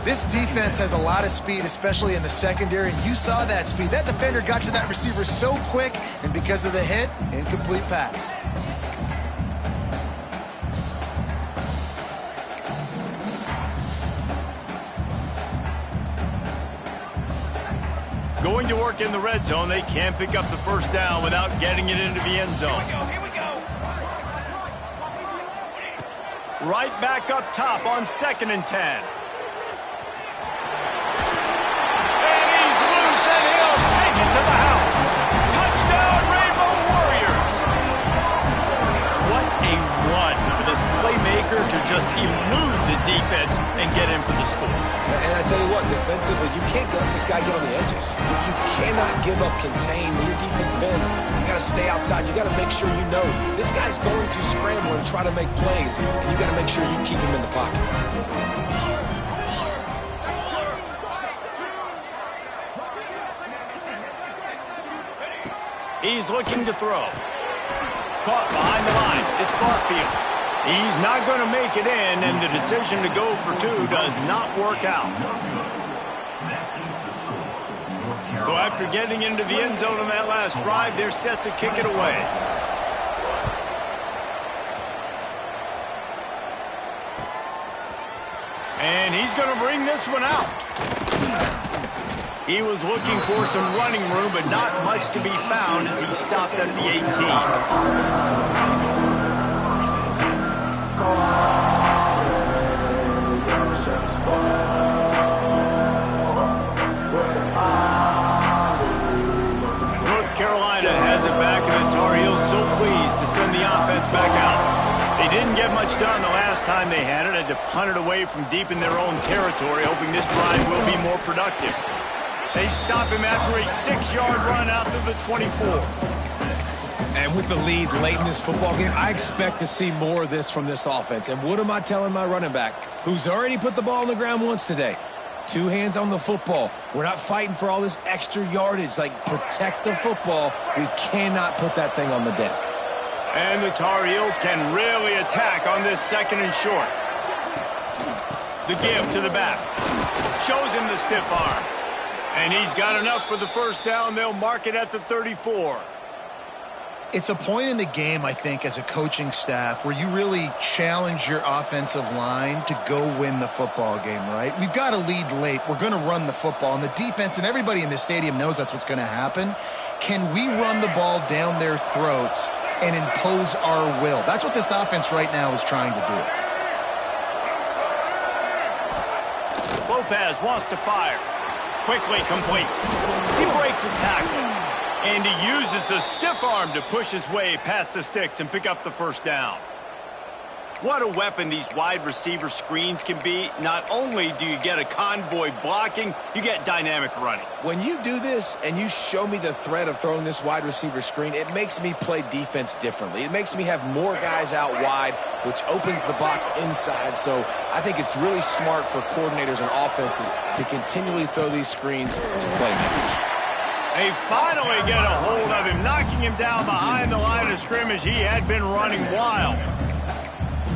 This defense has a lot of speed, especially in the secondary, and you saw that speed. That defender got to that receiver so quick, and because of the hit, incomplete pass. Going to work in the red zone, they can't pick up the first down without getting it into the end zone. Here we go. Right back up top on 2nd and 10. And he's loose, and he'll take it to the house. Touchdown, Rainbow Warriors! What a run for this playmaker to just elude the defense and get in for the score. And I tell you what, defensively, you can't let this guy get on the edges. You cannot give up contain when your defensive ends. You got to stay outside. You got to make sure you know this guy's going to scramble and try to make plays, and you got to make sure you keep him in the pocket. He's looking to throw. Caught behind the line. It's Barfield. He's not going to make it in, and the decision to go for 2 does not work out. So after getting into the end zone on that last drive, they're set to kick it away. And he's going to bring this one out. He was looking for some running room, but not much to be found as he stopped at the 18. North Carolina has it back, and the Tar Heels so pleased to send the offense back out. They didn't get much done the last time they had it, had to punt it away from deep in their own territory, hoping this drive will be more productive. They stop him after a 6-yard run out to the 24. And with the lead late in this football game, I expect to see more of this from this offense. And what am I telling my running back, who's already put the ball on the ground once today? 2 hands on the football. We're not fighting for all this extra yardage. Like, protect the football. We cannot put that thing on the deck. And the Tar Heels can really attack on this 2nd and short. The give to the back. Shows him the stiff arm. And he's got enough for the first down. They'll mark it at the 34. It's a point in the game, I think, as a coaching staff where you really challenge your offensive line to go win the football game, right? We've got a lead late. We're going to run the football, and the defense and everybody in the stadium knows that's what's going to happen. Can we run the ball down their throats and impose our will? That's what this offense right now is trying to do. Lopez wants to fire. Quickly complete. He breaks a tackle. And he uses the stiff arm to push his way past the sticks and pick up the first down. What a weapon these wide receiver screens can be. Not only do you get a convoy blocking, you get dynamic running. When you do this and you show me the threat of throwing this wide receiver screen, it makes me play defense differently. It makes me have more guys out wide, which opens the box inside. So I think it's really smart for coordinators and offenses to continually throw these screens to playmakers. They finally get a hold of him, knocking him down behind the line of scrimmage. He had been running wild.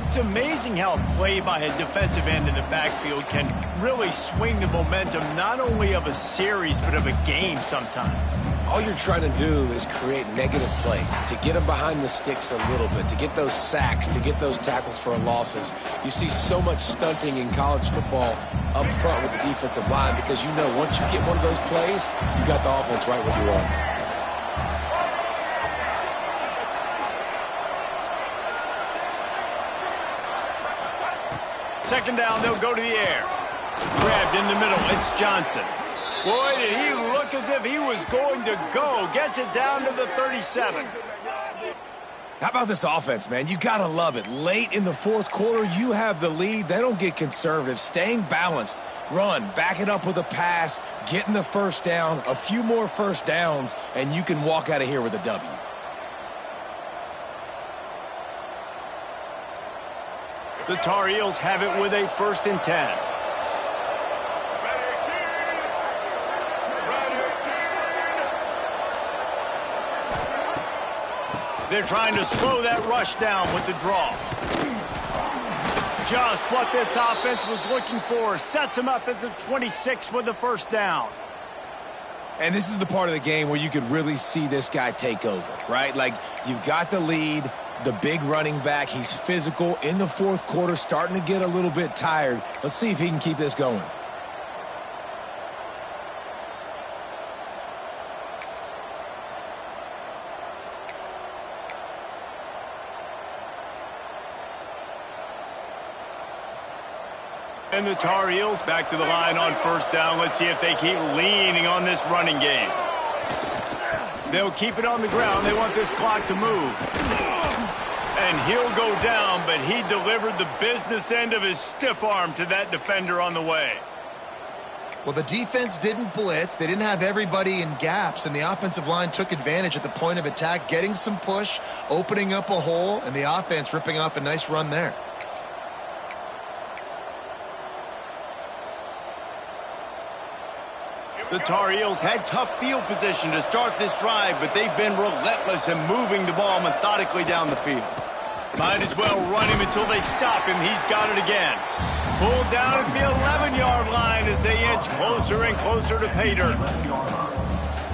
It's amazing how a play by a defensive end in the backfield can really swing the momentum not only of a series but of a game sometimes. All you're trying to do is create negative plays, to get them behind the sticks a little bit, to get those sacks, to get those tackles for losses. You see so much stunting in college football up front with the defensive line because you know once you get one of those plays, you got the offense right where you are. Second down, they'll go to the air. Grabbed in the middle, it's Johnson. Boy, did he look as if he was going to go. Gets it down to the 37. How about this offense, man? You got to love it. Late in the fourth quarter, you have the lead. They don't get conservative. Staying balanced. Run, back it up with a pass, getting the first down, a few more first downs, and you can walk out of here with a W. The Tar Heels have it with a 1st and 10. They're trying to slow that rush down with the draw. Just what this offense was looking for. Sets them up at the 26 with the first down. And this is the part of the game where you could really see this guy take over, right? Like, you've got the lead, the big running back. He's physical in the fourth quarter, starting to get a little bit tired. Let's see if he can keep this going. And the Tar Heels back to the line on first down. Let's see if they keep leaning on this running game. They'll keep it on the ground. They want this clock to move. And he'll go down, but he delivered the business end of his stiff arm to that defender on the way. Well, the defense didn't blitz. They didn't have everybody in gaps, and the offensive line took advantage at the point of attack, getting some push, opening up a hole, and the offense ripping off a nice run there. The Tar Heels had tough field position to start this drive, but they've been relentless in moving the ball methodically down the field. Might as well run him until they stop him. He's got it again. Pulled down at the 11-yard line as they inch closer and closer to pay dirt.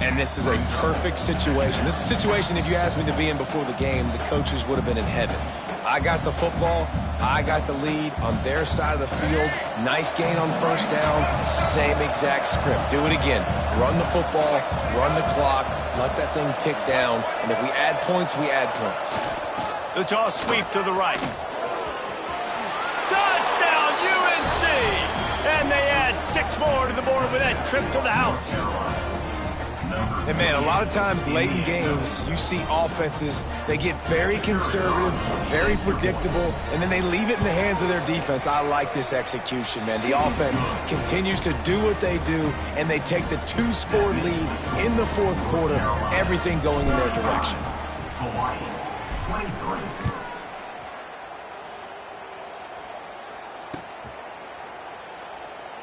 And this is a perfect situation. This is a situation, if you asked me to be in before the game, the coaches would have been in heaven. I got the football. I got the lead on their side of the field. Nice gain on first down. Same exact script. Do it again. Run the football, run the clock, let that thing tick down. And if we add points, we add points. The toss sweep to the right. Touchdown, UNC! And they add 6 more to the board with that trip to the house. And, man, a lot of times late in games, you see offenses, they get very conservative, very predictable, and then they leave it in the hands of their defense. I like this execution, man. The offense continues to do what they do, and they take the 2-score lead in the fourth quarter, everything going in their direction. Hawaii, 23.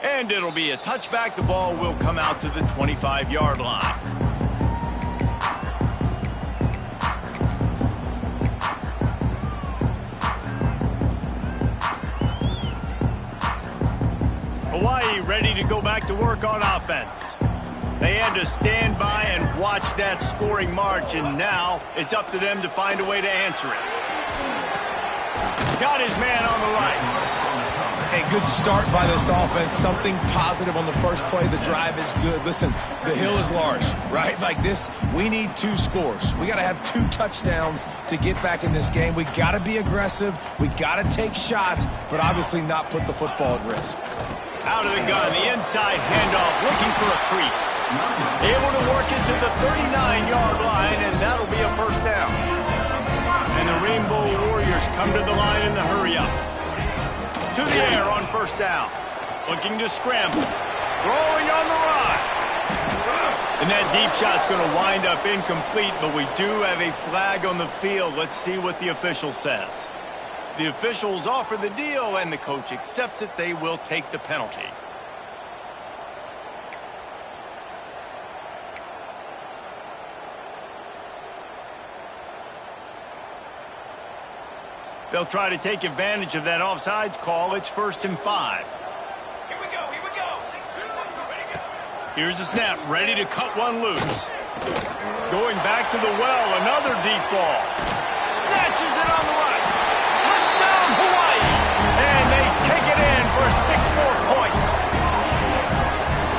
And it'll be a touchback. The ball will come out to the 25-yard line. Hawaii ready to go back to work on offense. They had to stand by and watch that scoring march, and now it's up to them to find a way to answer it. Got his man on the right. A good start by this offense. Something positive on the first play. The drive is good. Listen, the hill is large, right? Like this, we need 2 scores. We got to have 2 touchdowns to get back in this game. We got to be aggressive. We got to take shots, but obviously not put the football at risk. Out of the gun, the inside handoff, looking for a crease. Able to work it to the 39-yard line, and that'll be a first down. And And the Rainbow Warriors come to the line in the hurry-up. To the air on first down. Looking to scramble. Throwing on the run. And that deep shot's going to wind up incomplete, but we do have a flag on the field. Let's see what the official says. The officials offer the deal, and the coach accepts it. They will take the penalty. They'll try to take advantage of that offsides call. It's 1st and 5. Here we go. Here's the snap, ready to cut one loose. Going back to the well, another deep ball. Snatches it on the run. Touchdown, Hawaii! And they take it in for 6 more points.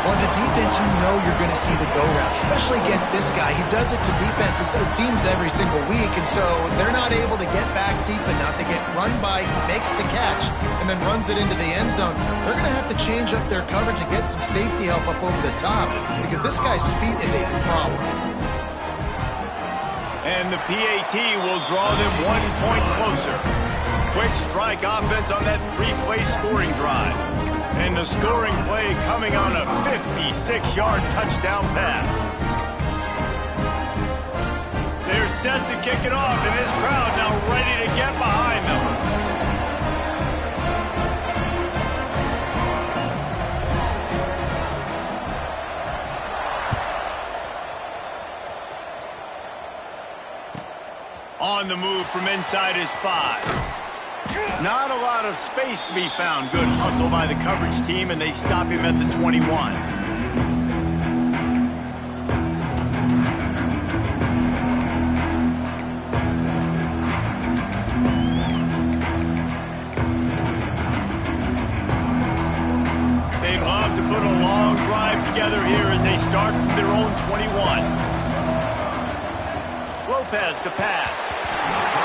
Well, as a defense, you know you're going to see the go route, especially against this guy. He does it to defenses, it seems, every single week, and so they're not able to get back deep enough. They get run by, he makes the catch, and then runs it into the end zone. They're going to have to change up their coverage and get some safety help up over the top, because this guy's speed is a problem. And the PAT will draw them 1 point closer. Quick strike offense on that 3-play scoring drive. And the scoring play coming on a 56-yard touchdown pass. They're set to kick it off, and this crowd now ready to get behind them. On the move from inside his 5. Not a lot of space to be found. Good hustle by the coverage team, and they stop him at the 21. They love to put a long drive together here as they start from their own 21. Lopez to pass.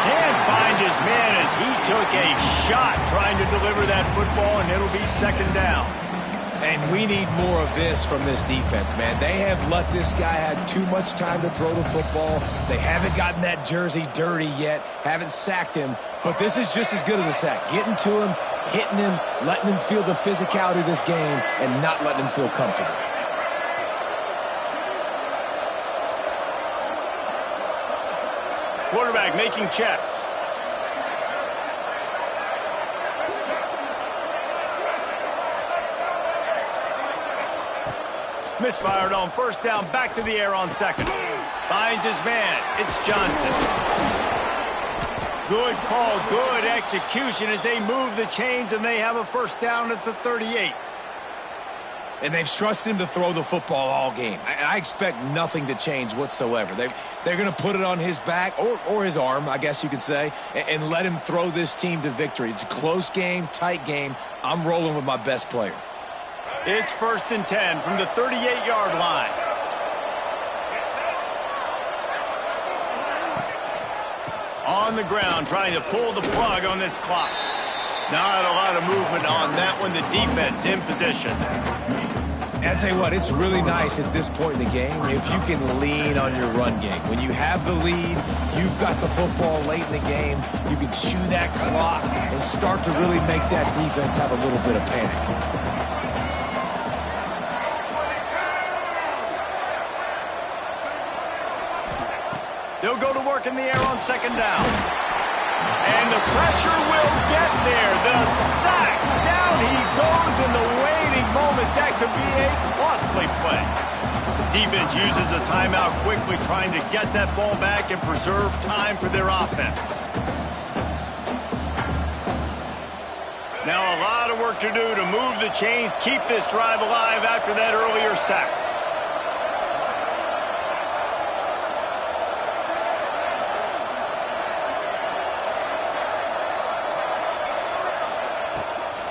Can't find his man as he took a shot trying to deliver that football, and it'll be 2nd down. And we need more of this from this defense, man. They have let this guy have too much time to throw the football. They haven't gotten that jersey dirty yet, haven't sacked him, but this is just as good as a sack. Getting to him, hitting him, letting him feel the physicality of this game, and not letting him feel comfortable. Quarterback making checks. Misfired on first down, back to the air on 2nd. Finds his man. It's Johnson. Good call, good execution as they move the chains, and they have a 1st down at the 38. And they've trusted him to throw the football all game. I expect nothing to change whatsoever. They're going to put it on his back, or his arm, I guess you could say, and let him throw this team to victory. It's a close game, tight game. I'm rolling with my best player. It's 1st and 10 from the 38-yard line. On the ground, trying to pull the plug on this clock. Not a lot of movement on that one. The defense in position. And I tell you what, it's really nice at this point in the game if you can lean on your run game. When you have the lead, you've got the football late in the game, you can chew that clock and start to really make that defense have a little bit of panic. They'll go to work in the air on 2nd down. And the pressure will get there. The sack. Down he goes in the waiting moments. That could be a costly play. Defense uses a timeout quickly, trying to get that ball back and preserve time for their offense. Now a lot of work to do to move the chains, keep this drive alive after that earlier sack.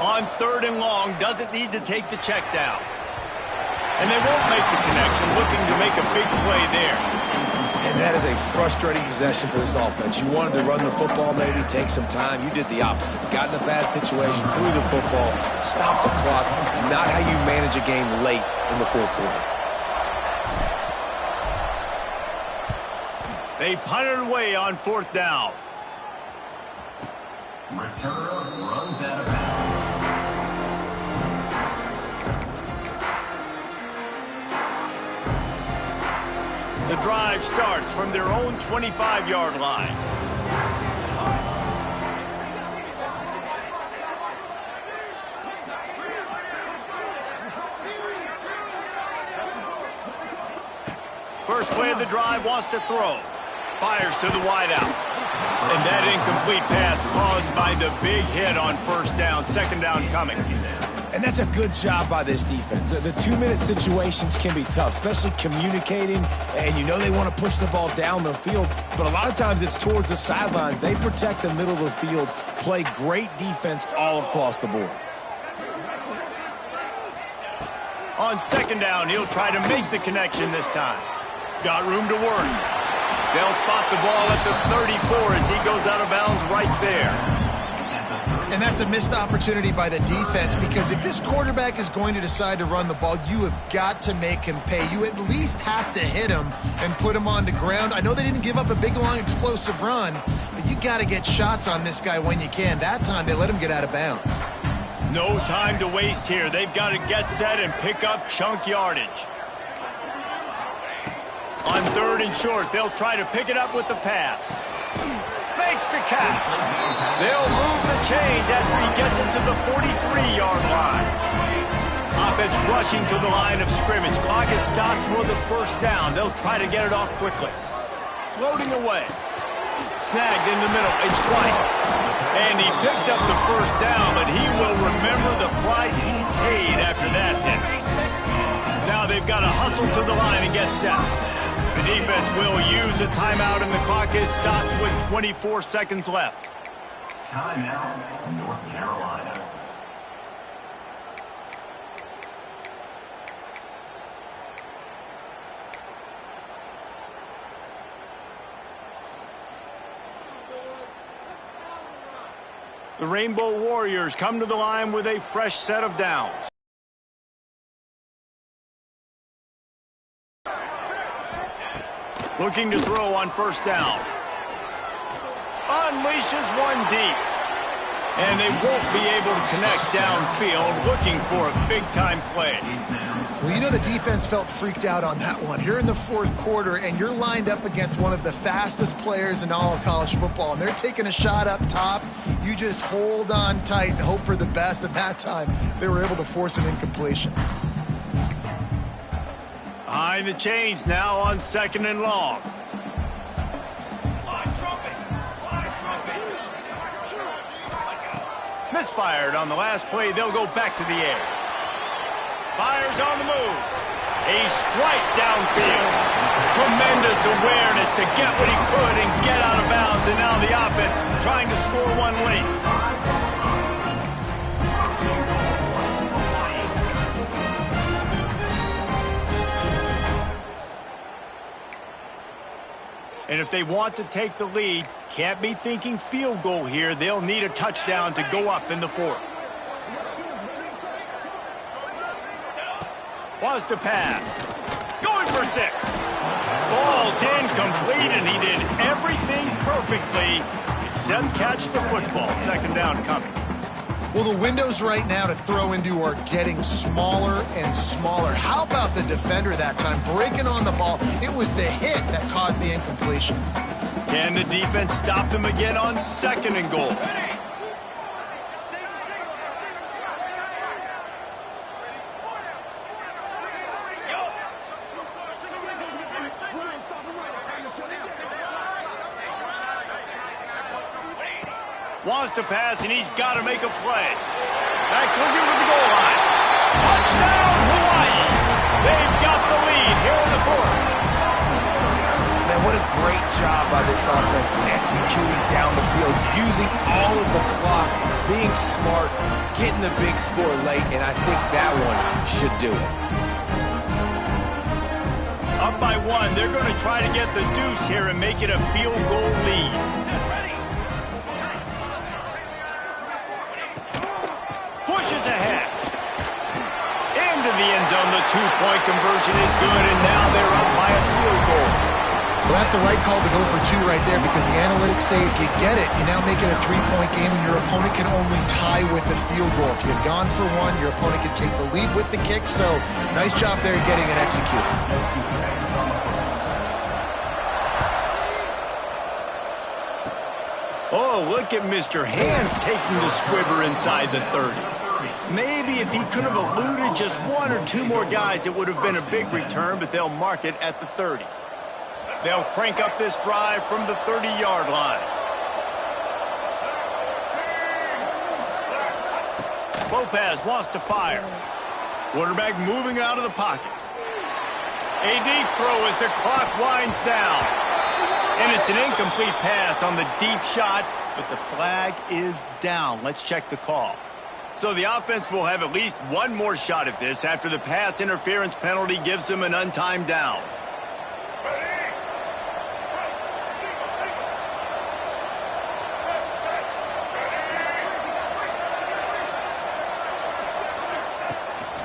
On 3rd and long, doesn't need to take the check down. And they won't make the connection, looking to make a big play there. And that is a frustrating possession for this offense. You wanted to run the football, maybe take some time. You did the opposite. Got in a bad situation, threw the football, stopped the clock. Not how you manage a game late in the 4th quarter. They punted away on 4th down. Returner runs out of bounds. The drive starts from their own 25-yard line. First play of the drive, wants to throw. Fires to the wideout. And that incomplete pass caused by the big hit on first down. Second down coming. And that's a good job by this defense. The two-minute situations can be tough, especially communicating, and you know they want to push the ball down the field, but a lot of times it's towards the sidelines. They protect the middle of the field, play great defense all across the board. On second down, he'll try to make the connection this time. Got room to work. They'll spot the ball at the 34 as he goes out of bounds right there. And that's a missed opportunity by the defense, because if this quarterback is going to decide to run the ball, you have got to make him pay. You at least have to hit him and put him on the ground. I know they didn't give up a big, long, explosive run, but you got to get shots on this guy when you can. That time, they let him get out of bounds. No time to waste here. They've got to get set and pick up chunk yardage. On third and short, they'll try to pick it up with the pass. Makes the catch. They'll move the chains after he gets it to the 43-yard line. Offense rushing to the line of scrimmage. Clock is stopped for the first down. They'll try to get it off quickly. Floating away. Snagged in the middle. It's White. And he picks up the first down, but he will remember the price he paid after that hit. Now they've got to hustle to the line and get set. The defense will use a timeout, and the clock is stopped with 24 seconds left. Timeout, North Carolina. The Rainbow Warriors come to the line with a fresh set of downs. Looking to throw on first down. Unleashes one deep. And they won't be able to connect downfield, looking for a big-time play. Well, you know the defense felt freaked out on that one. You're in the fourth quarter, and you're lined up against one of the fastest players in all of college football, and they're taking a shot up top. You just hold on tight and hope for the best. At that time, they were able to force an incompletion. Behind the chains now on second and long. Misfired on the last play. They'll go back to the air. Fires on the move. A strike downfield. Tremendous awareness to get what he could and get out of bounds. And now the offense trying to score one late. And if they want to take the lead, can't be thinking field goal here. They'll need a touchdown to go up in the fourth. Wants to pass. Going for 6. Falls incomplete, and he did everything perfectly except catch the football. Second down coming. Well, the windows right now to throw into are getting smaller and smaller. How about the defender that time breaking on the ball? It was the hit that caused the incompletion. Can the defense stop them again on second and goal? Wants to pass, and he's got to make a play. Back looking with the goal line. Touchdown, Hawaii! They've got the lead here in the fourth. Man, what a great job by this offense executing down the field, using all of the clock, being smart, getting the big score late, and I think that one should do it. Up by 1, they're going to try to get the deuce here and make it a field goal lead. Pushes ahead. Into the end zone. The 2-point conversion is good, and now they're up by a field goal. Well, that's the right call to go for 2 right there because the analytics say if you get it, you now make it a 3-point game and your opponent can only tie with the field goal. If you had gone for 1, your opponent could take the lead with the kick. So nice job there getting it executed. Oh, look at Mr. Hands taking the squibber inside the 30. Maybe if he could have eluded just 1 or 2 more guys, it would have been a big return, but they'll mark it at the 30. They'll crank up this drive from the 30-yard line. Lopez wants to fire. Quarterback moving out of the pocket. A deep throw as the clock winds down. And it's an incomplete pass on the deep shot, but the flag is down. Let's check the call. So the offense will have at least 1 more shot at this after the pass interference penalty gives them an untimed down.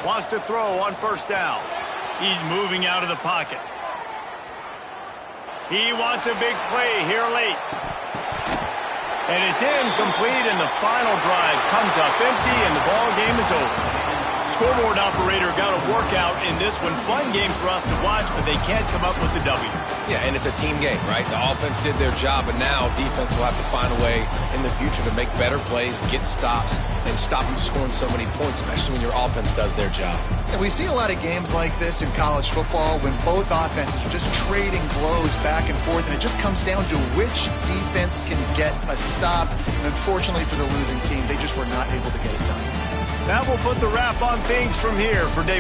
Wants to throw on first down. He's moving out of the pocket. He wants a big play here late. And it's incomplete, and the final drive comes up empty, and the ball game is over. Scoreboard operator got a workout in this one. Fun game for us to watch, but they can't come up with the W. Yeah, and it's a team game, right? The offense did their job, and now defense will have to find a way in the future to make better plays, get stops, and stop them scoring so many points, especially when your offense does their job. And we see a lot of games like this in college football when both offenses are just trading blows back and forth, and it just comes down to which defense can get a stop. And unfortunately for the losing team, they just were not able to get it done. That will put the wrap on things from here for David.